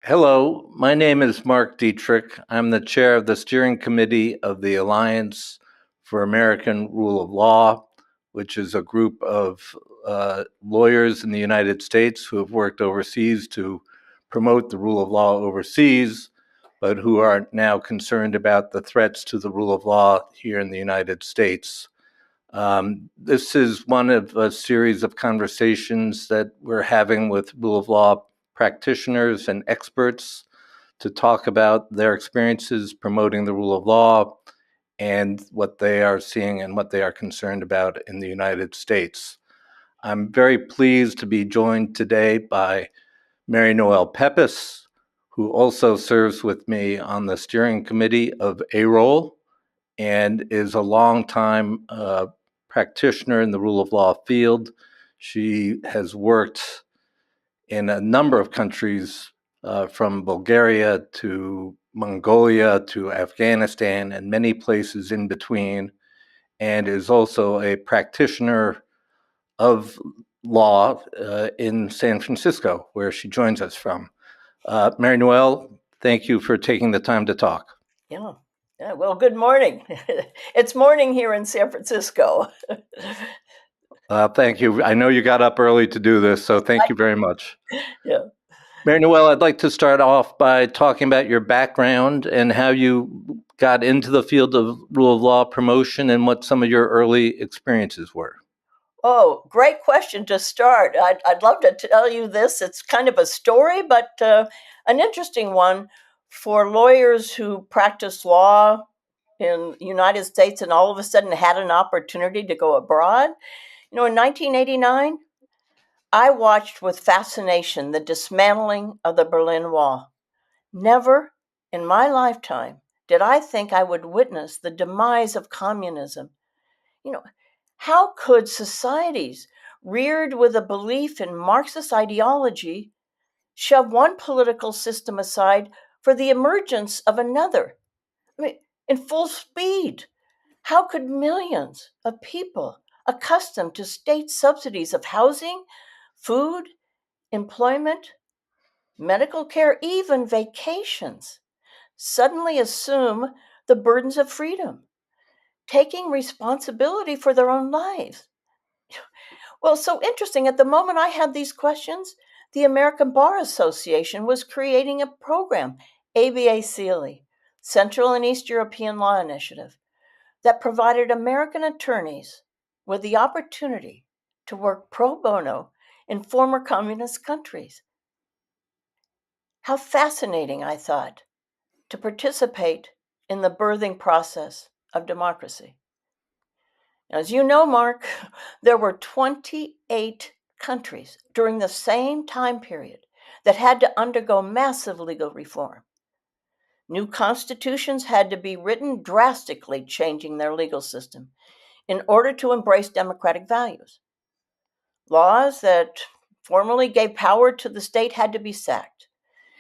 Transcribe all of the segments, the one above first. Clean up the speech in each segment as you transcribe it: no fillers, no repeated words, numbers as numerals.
Hello, my name is Mark Dietrich. I'm the chair of the steering committee of the Alliance for American Rule of Law, which is a group of lawyers in the United States who have worked overseas to promote the rule of law overseas, but who are now concerned about the threats to the rule of law here in the United States. This is one of a series of conversations that we're having with rule of law practitioners and experts to talk about their experiences promoting the rule of law and what they are seeing and what they are concerned about in the United States. I'm very pleased to be joined today by Mary Noel Pepys, who also serves with me on the steering committee of AROL and is a longtime practitioner in the rule of law field. She has worked in a number of countries, from Bulgaria to Mongolia to Afghanistan and many places in between, and is also a practitioner of law in San Francisco, where she joins us from. Mary Noel, thank you for taking the time to talk. Yeah. Well, good morning. It's morning here in San Francisco. Thank you. I know you got up early to do this, so thank you very much. Yeah. Mary Noel, I'd like to start off by talking about your background and how you got into the field of rule of law promotion and what some of your early experiences were. Oh, great question to start. I'd love to tell you this. It's kind of a story, but an interesting one for lawyers who practice law in the United States and all of a sudden had an opportunity to go abroad. In 1989, I watched with fascination the dismantling of the Berlin Wall. Never in my lifetime did I think I would witness the demise of communism. You know, how could societies reared with a belief in Marxist ideology shove one political system aside for the emergence of another? I mean, in full speed. How could millions of people accustomed to state subsidies of housing, food, employment, medical care, even vacations, suddenly assume the burdens of freedom, taking responsibility for their own lives? Well, so interesting. At the moment I had these questions, the American Bar Association was creating a program, ABA Sealy, Central and East European Law Initiative, that provided American attorneys with the opportunity to work pro bono in former communist countries. How fascinating, I thought, to participate in the birthing process of democracy. As you know, Mark, there were 28 countries during the same time period that had to undergo massive legal reform. New constitutions had to be written, drastically changing their legal system in order to embrace democratic values. Laws that formerly gave power to the state had to be sacked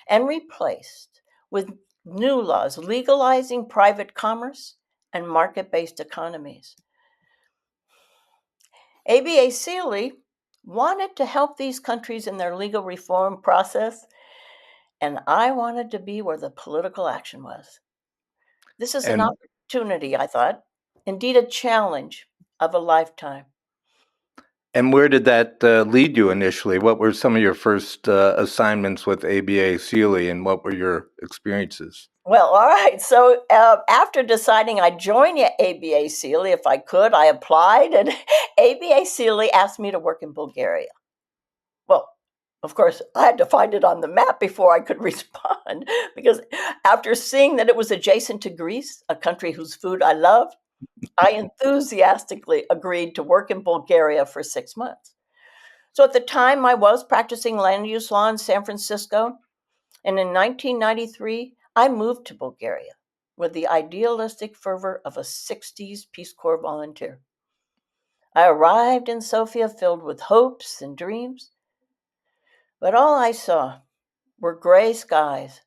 and replaced with new laws legalizing private commerce and market based economies. ABA Sealy wanted to help these countries in their legal reform process, and I wanted to be where the political action was. This is an And opportunity, I thought, indeed a challenge of a lifetime. and where did that lead you initially? What were some of your first assignments with ABA Sealy, and what were your experiences? Well, all right. So after deciding I'd join ABA Sealy if I could, I applied, and ABA Sealy asked me to work in Bulgaria. Well, of course, I had to find it on the map before I could respond, because after seeing that it was adjacent to Greece, a country whose food I love, I enthusiastically agreed to work in Bulgaria for 6 months. So at the time, I was practicing land use law in San Francisco. And in 1993, I moved to Bulgaria with the idealistic fervor of a 60s Peace Corps volunteer. I arrived in Sofia filled with hopes and dreams, but all I saw were gray skies,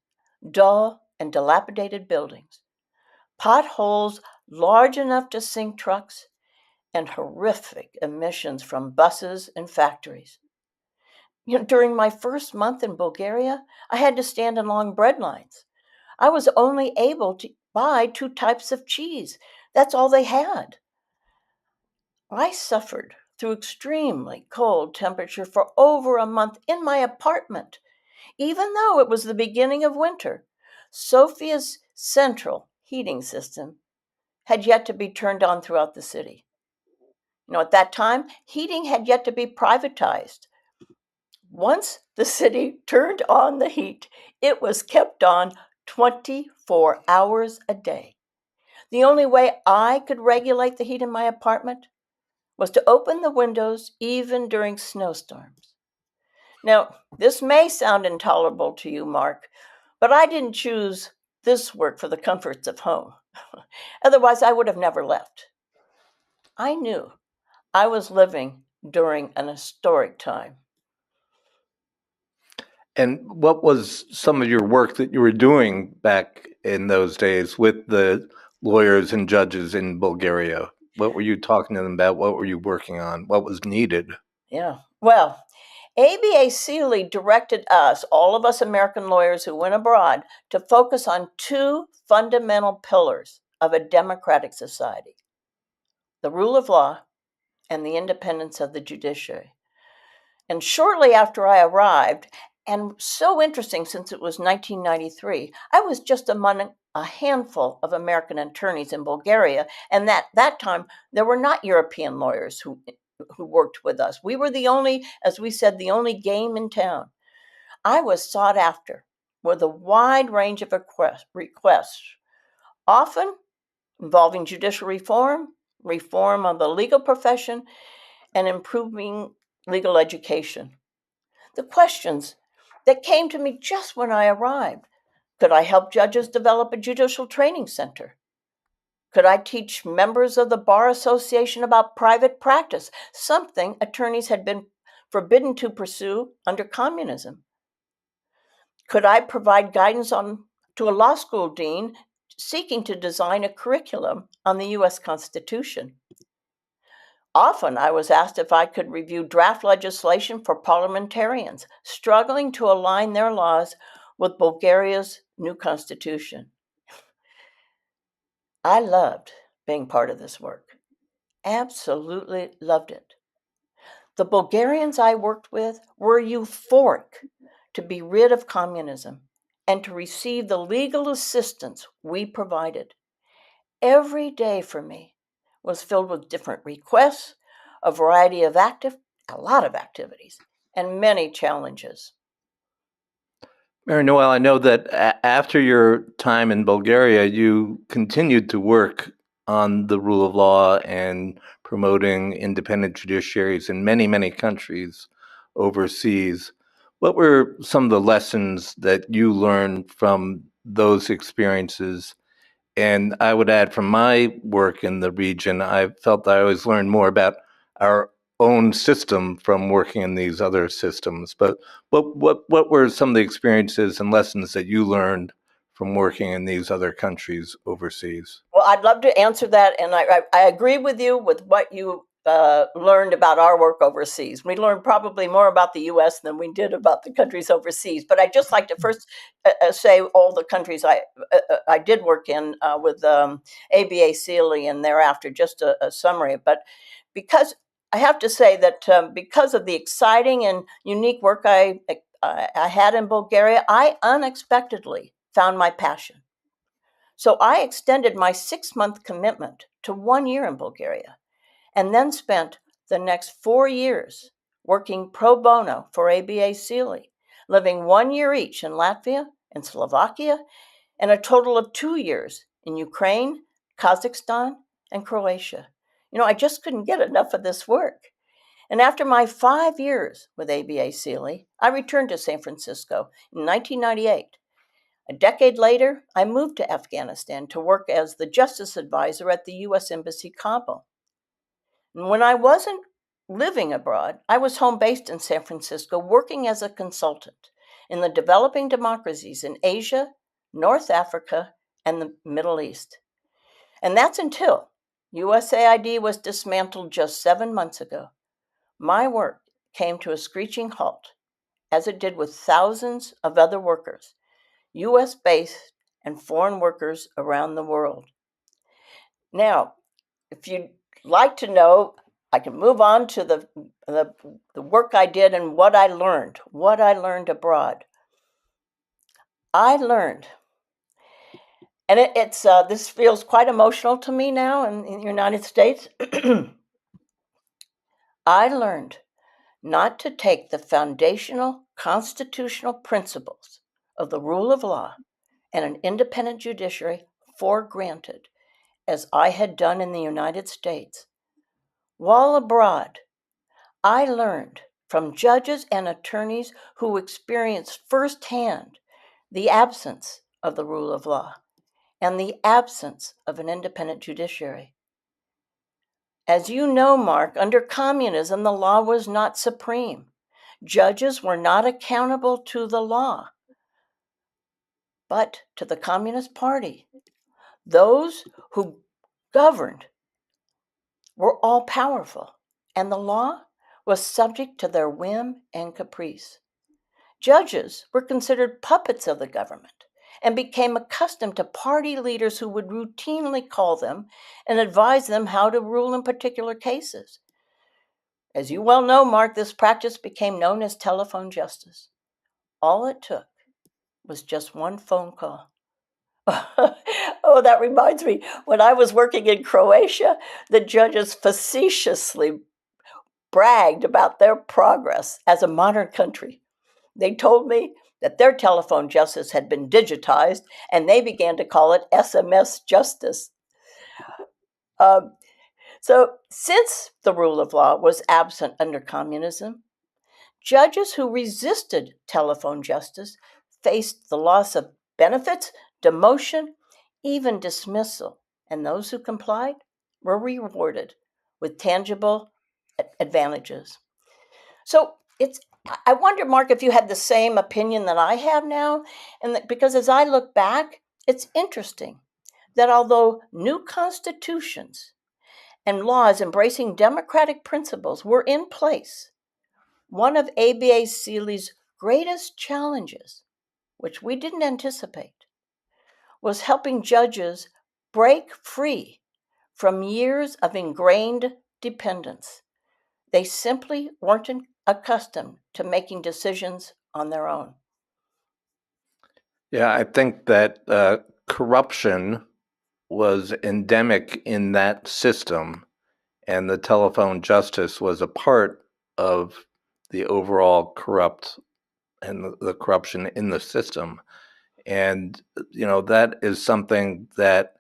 dull and dilapidated buildings, potholes large enough to sink trucks, and horrific emissions from buses and factories. During my first month in Bulgaria, I had to stand in long bread lines. I was only able to buy 2 types of cheese. That's all they had. I suffered through extremely cold temperature for over a month in my apartment, even though it was the beginning of winter. Sofia's central heating system had yet to be turned on throughout the city. At that time, heating had yet to be privatized. Once the city turned on the heat, it was kept on 24 hours a day. The only way I could regulate the heat in my apartment was to open the windows even during snowstorms. Now, this may sound intolerable to you, Mark, but I didn't choose this work for the comforts of home. Otherwise, I would have never left. I knew I was living during an historic time. And what was some of your work that you were doing back in those days with the lawyers and judges in Bulgaria? What were you talking to them about? What were you working on? What was needed? Yeah. Well, ABA Sealy directed us, all of us American lawyers who went abroad, to focus on 2 fundamental pillars of a democratic society: the rule of law and the independence of the judiciary. And shortly after I arrived, and so interesting since it was 1993, I was just among a handful of American attorneys in Bulgaria, and that time there were not European lawyers who worked with us. We were the only, as we said, the only game in town. I was sought after with a wide range of requests, often involving judicial reform, reform of the legal profession, and improving legal education. The questions that came to me just when I arrived: could I help judges develop a judicial training center? Could I teach members of the Bar Association about private practice, something attorneys had been forbidden to pursue under communism? Could I provide guidance to a law school dean seeking to design a curriculum on the U.S. Constitution? Often I was asked if I could review draft legislation for parliamentarians struggling to align their laws with Bulgaria's new constitution. I loved being part of this work. Absolutely loved it. The Bulgarians I worked with were euphoric to be rid of communism and to receive the legal assistance we provided. Every day for me was filled with different requests, a lot of activities, and many challenges. Mary Noel, I know that after your time in Bulgaria, you continued to work on the rule of law and promoting independent judiciaries in many, many countries overseas. What were some of the lessons that you learned from those experiences? And I would add, from my work in the region, I felt I always learned more about our own system from working in these other systems. But what were some of the experiences and lessons that you learned from working in these other countries overseas? Well, I'd love to answer that, and I agree with you with what you learned about our work overseas. We learned probably more about the U.S. than we did about the countries overseas. But I'd just like to first say all the countries I did work in with ABA Sealy, and thereafter just a summary. But because I have to say that because of the exciting and unique work I had in Bulgaria, I unexpectedly found my passion. So I extended my 6-month commitment to 1 year in Bulgaria, and then spent the next 4 years working pro bono for ABA Sealy, living 1 year each in Latvia and Slovakia, and a total of 2 years in Ukraine, Kazakhstan, and Croatia. I just couldn't get enough of this work. And after my 5 years with ABA Sealy, I returned to San Francisco in 1998. A decade later, I moved to Afghanistan to work as the justice advisor at the U.S. Embassy Kabul. And when I wasn't living abroad, I was home based in San Francisco working as a consultant in the developing democracies in Asia, North Africa, and the Middle East. And that's until USAID was dismantled just 7 months ago. My work came to a screeching halt as it did with thousands of other workers, U.S. based and foreign workers around the world. Now, if you'd like to know, I can move on to the work I did and what I learned abroad. I learned, and it's this feels quite emotional to me now in the United States. I learned not to take the foundational constitutional principles of the rule of law and an independent judiciary for granted, as I had done in the United States. While abroad, I learned from judges and attorneys who experienced firsthand the absence of the rule of law and the absence of an independent judiciary. As you know, Mark, under communism, the law was not supreme. Judges were not accountable to the law, but to the Communist Party. Those who governed were all powerful, and the law was subject to their whim and caprice. Judges were considered puppets of the government and became accustomed to party leaders who would routinely call them and advise them how to rule in particular cases. As you well know, Mark, this practice became known as telephone justice. All it took was just one phone call. Oh, that reminds me, when I was working in Croatia, the judges facetiously bragged about their progress as a modern country. They told me that their telephone justice had been digitized, and they began to call it SMS justice. So, since the rule of law was absent under communism, judges who resisted telephone justice faced the loss of benefits, demotion, even dismissal, and those who complied were rewarded with tangible advantages. So I wonder, Mark, if you had the same opinion that I have now, and because as I look back, it's interesting that although new constitutions and laws embracing democratic principles were in place, one of ABA Seeley's greatest challenges, which we didn't anticipate, was helping judges break free from years of ingrained dependence. They simply weren't accustomed to making decisions on their own. Yeah, I think that corruption was endemic in that system, and the telephone justice was a part of the overall corrupt and the corruption in the system. And, that is something that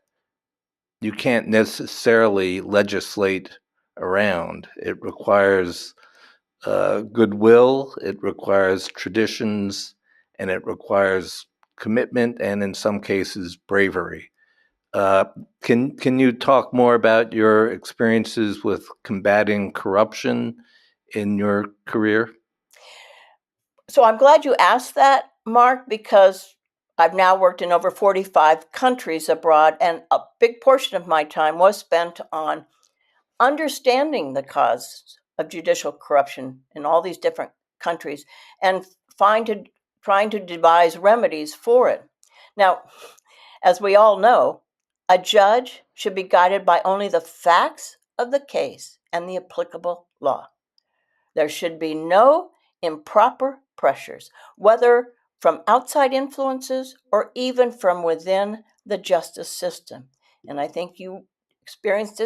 you can't necessarily legislate around. It requires goodwill, it requires traditions, and it requires commitment, and in some cases, bravery. Uh, can you talk more about your experiences with combating corruption in your career? So I'm glad you asked that, Mark, because I've now worked in over 45 countries abroad, and a big portion of my time was spent on understanding the cause of judicial corruption in all these different countries and trying to devise remedies for it. Now, as we all know, a judge should be guided by only the facts of the case and the applicable law. There should be no improper pressures, whether from outside influences or even from within the justice system. And I think you experienced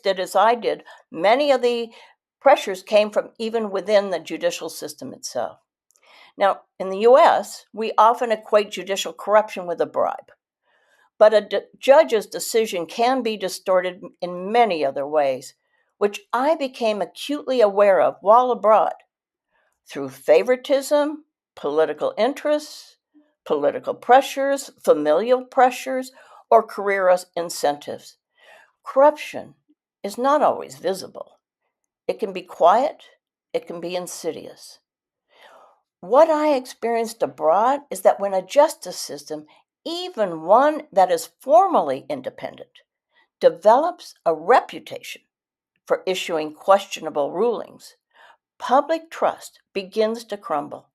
it as I did. Many of the pressures came from even within the judicial system itself. Now, in the US, we often equate judicial corruption with a bribe. But a judge's decision can be distorted in many other ways, which I became acutely aware of while abroad through favoritism, political interests, political pressures, familial pressures, or career incentives. Corruption is not always visible. It can be quiet, it can be insidious. What I experienced abroad is that when a justice system, even one that is formally independent, develops a reputation for issuing questionable rulings, public trust begins to crumble.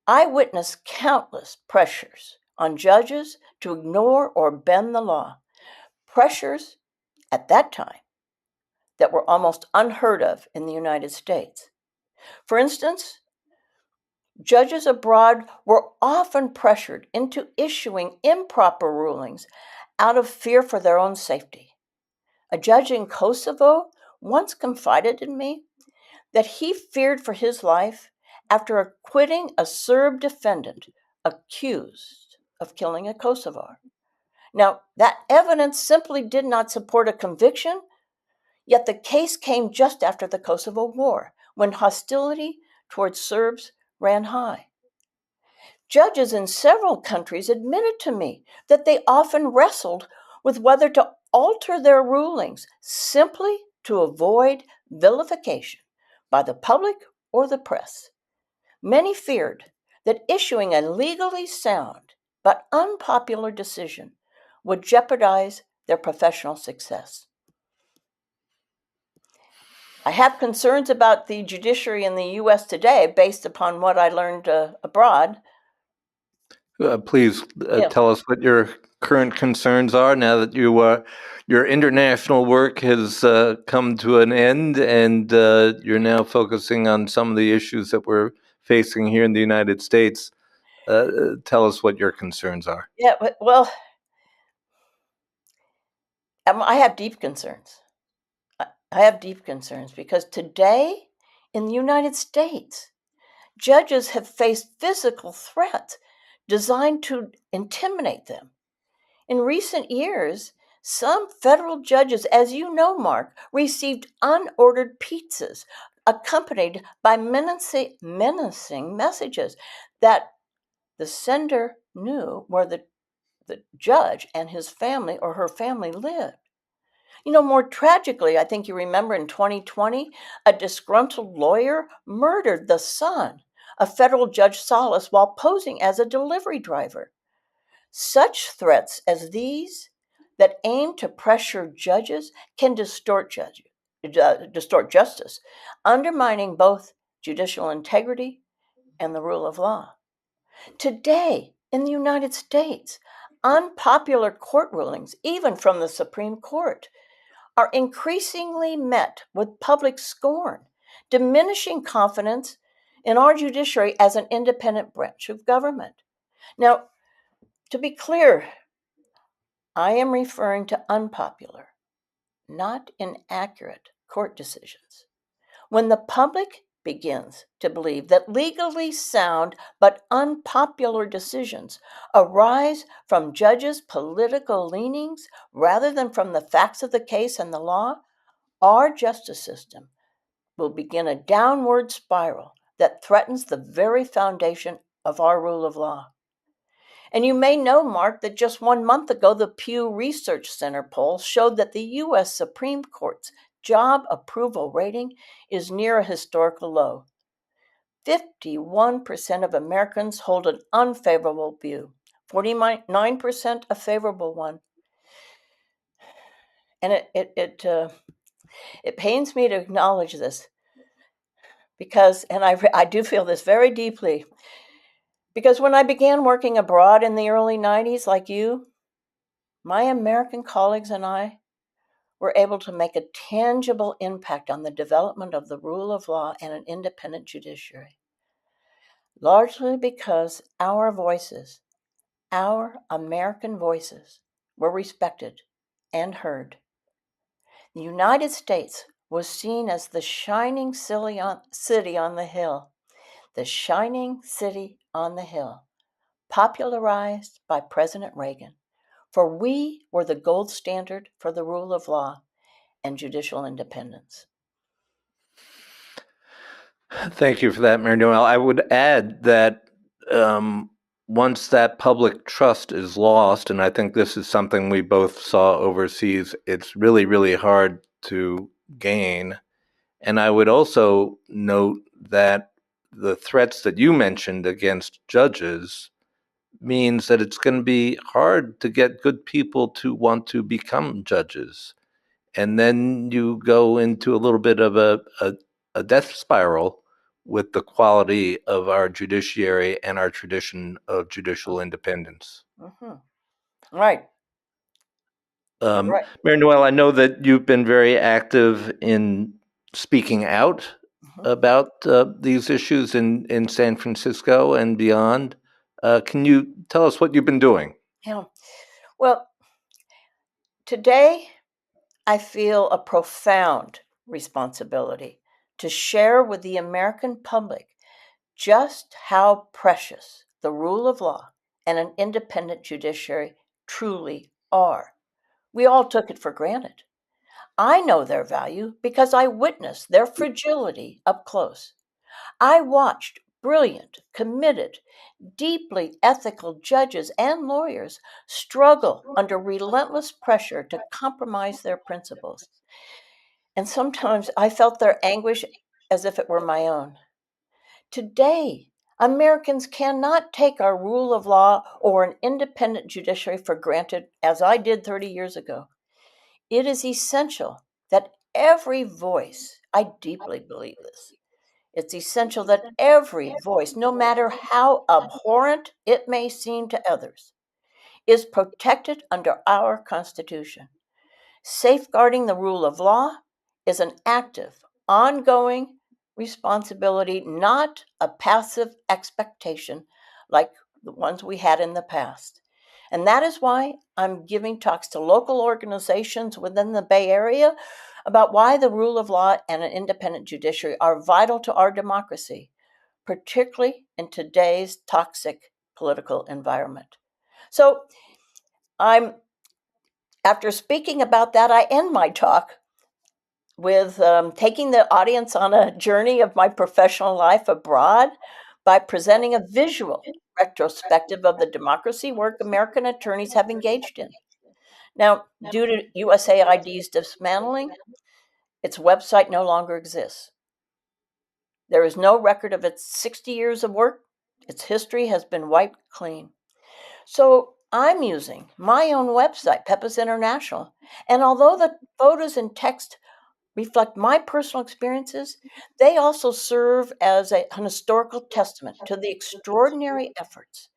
I witnessed countless pressures on judges to ignore or bend the law, pressures at that time that were almost unheard of in the United States. For instance, judges abroad were often pressured into issuing improper rulings out of fear for their own safety. A judge in Kosovo once confided in me that he feared for his life after acquitting a Serb defendant accused of killing a Kosovar. Now, that evidence simply did not support a conviction, yet the case came just after the Kosovo War, when hostility towards Serbs ran high. Judges in several countries admitted to me that they often wrestled with whether to alter their rulings simply to avoid vilification by the public or the press. Many feared that issuing a legally sound but unpopular decision would jeopardize their professional success. I have concerns about the judiciary in the U.S. today based upon what I learned abroad. Please Yeah. tell us what your current concerns are now that your international work has come to an end, and you're now focusing on some of the issues that we're facing here in the United States. Tell us what your concerns are. Yeah, well, I have deep concerns. I have deep concerns because today in the United States, judges have faced physical threats designed to intimidate them. In recent years, some federal judges, as you know, Mark, received unordered pizzas accompanied by menacing messages that the sender knew where the judge and his family or her family lived. More tragically, I think you remember in 2020, a disgruntled lawyer murdered the son of federal Judge Salas while posing as a delivery driver. Such threats as these that aim to pressure judges can distort justice, undermining both judicial integrity and the rule of law. Today, in the United States, unpopular court rulings, even from the Supreme Court, are increasingly met with public scorn, diminishing confidence in our judiciary as an independent branch of government. Now, to be clear, I am referring to unpopular, not inaccurate court decisions. When the public begins to believe that legally sound but unpopular decisions arise from judges' political leanings rather than from the facts of the case and the law, our justice system will begin a downward spiral that threatens the very foundation of our rule of law. And you may know, Mark, that just 1 month ago, the Pew Research Center poll showed that the U.S. Supreme Court's job approval rating is near a historical low. 51% of Americans hold an unfavorable view, 49% a favorable one. And it pains me to acknowledge this because, and I do feel this very deeply, because when I began working abroad in the early 90s, like you, my American colleagues and I were able to make a tangible impact on the development of the rule of law and an independent judiciary, largely because our voices, our American voices, were respected and heard. The United States was seen as the shining city on the hill, the shining city on the hill, popularized by President Reagan, for we were the gold standard for the rule of law and judicial independence. Thank you for that, Mary Noel. I would add that once that public trust is lost, and I think this is something we both saw overseas, it's really, really hard to gain. And I would also note that the threats that you mentioned against judges means that it's going to be hard to get good people to want to become judges. And then you go into a little bit of a a death spiral with the quality of our judiciary and our tradition of judicial independence. Mm-hmm. Right. Right. Mary Noel, I know that you've been very active in speaking out Mm-hmm. about these issues in San Francisco and beyond. Can you tell us what you've been doing? Yeah. Well, today I feel a profound responsibility to share with the American public just how precious the rule of law and an independent judiciary truly are. We all took it for granted. I know their value because I witnessed their fragility up close. I watched brilliant, committed, deeply ethical judges and lawyers struggle under relentless pressure to compromise their principles. And sometimes I felt their anguish as if it were my own. Today, Americans cannot take our rule of law or an independent judiciary for granted as I did 30 years ago. It is essential that every voice, I deeply believe this, it's essential that every voice, no matter how abhorrent it may seem to others, is protected under our Constitution. Safeguarding the rule of law is an active, ongoing responsibility, not a passive expectation like the ones we had in the past. And that is why I'm giving talks to local organizations within the Bay Area about why the rule of law and an independent judiciary are vital to our democracy, particularly in today's toxic political environment. So I'm after speaking about that, I end my talk with taking the audience on a journey of my professional life abroad by presenting a visual retrospective of the democracy work American attorneys have engaged in. Now, due to USAID's dismantling, its website no longer exists. There is no record of its 60 years of work. Its history has been wiped clean. So I'm using my own website, Peppa's International. And although the photos and text reflect my personal experiences, they also serve as an historical testament to the extraordinary efforts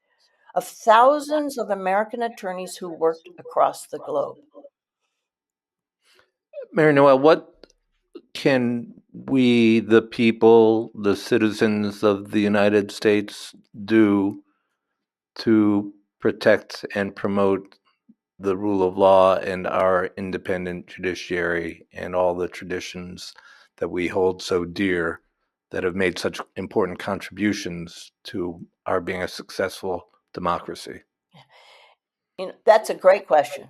of thousands of American attorneys who worked across the globe. Mary Noel, what can we, the people, the citizens of the United States, do to protect and promote the rule of law and our independent judiciary and all the traditions that we hold so dear that have made such important contributions to our being a successful democracy? That's a great question.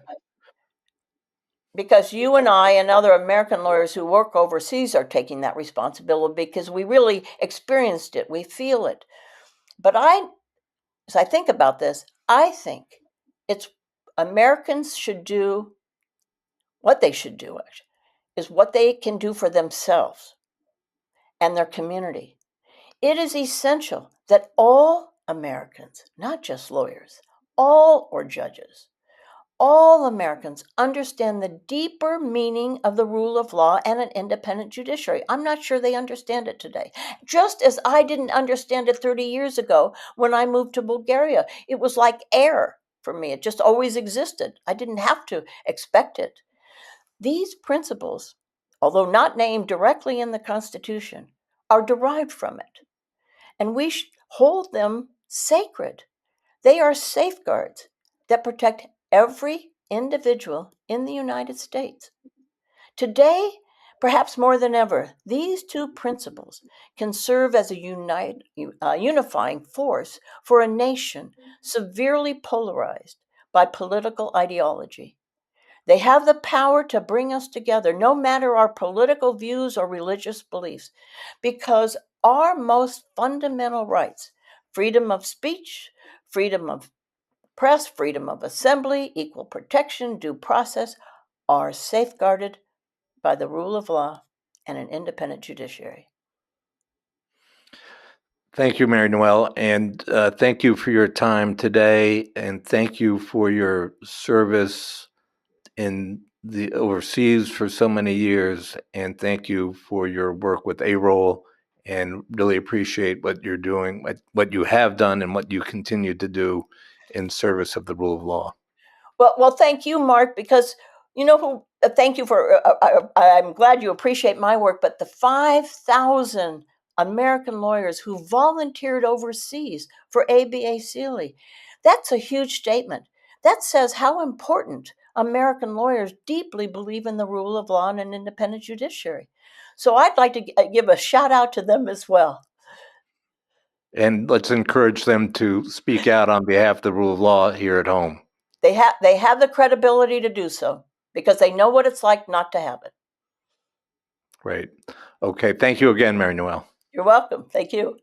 Because you and I and other American lawyers who work overseas are taking that responsibility because we really experienced it, we feel it. But as I think about this, I think it's Americans should do what they should do is what they can do for themselves and their community. It is essential that all Americans, not just lawyers, all or judges, all Americans understand the deeper meaning of the rule of law and an independent judiciary. I'm not sure they understand it today. Just as I didn't understand it 30 years ago when I moved to Bulgaria. It was like air for me. It just always existed. I didn't have to expect it. These principles, although not named directly in the Constitution, are derived from it, and we hold them sacred. They are safeguards that protect every individual in the United States. Today, perhaps more than ever, these two principles can serve as a unifying force for a nation severely polarized by political ideology. They have the power to bring us together, no matter our political views or religious beliefs, because our most fundamental rights, freedom of speech, freedom of press, freedom of assembly, equal protection, due process, are safeguarded by the rule of law and an independent judiciary. Thank you, Mary Noel, and thank you for your time today, and thank you for your service in the overseas for so many years, and thank you for your work with AROL, and really appreciate what you're doing, what you have done, and what you continue to do in service of the rule of law. Well, thank you, Mark, because you know who. Thank you for. I'm glad you appreciate my work, but the 5,000 American lawyers who volunteered overseas for ABA Sealy, that's a huge statement. That says how important American lawyers deeply believe in the rule of law and an independent judiciary. So I'd like to give a shout out to them as well. And let's encourage them to speak out on behalf of the rule of law here at home. They have the credibility to do so because they know what it's like not to have it. Great. Okay. Thank you again, Mary Noel. You're welcome. Thank you.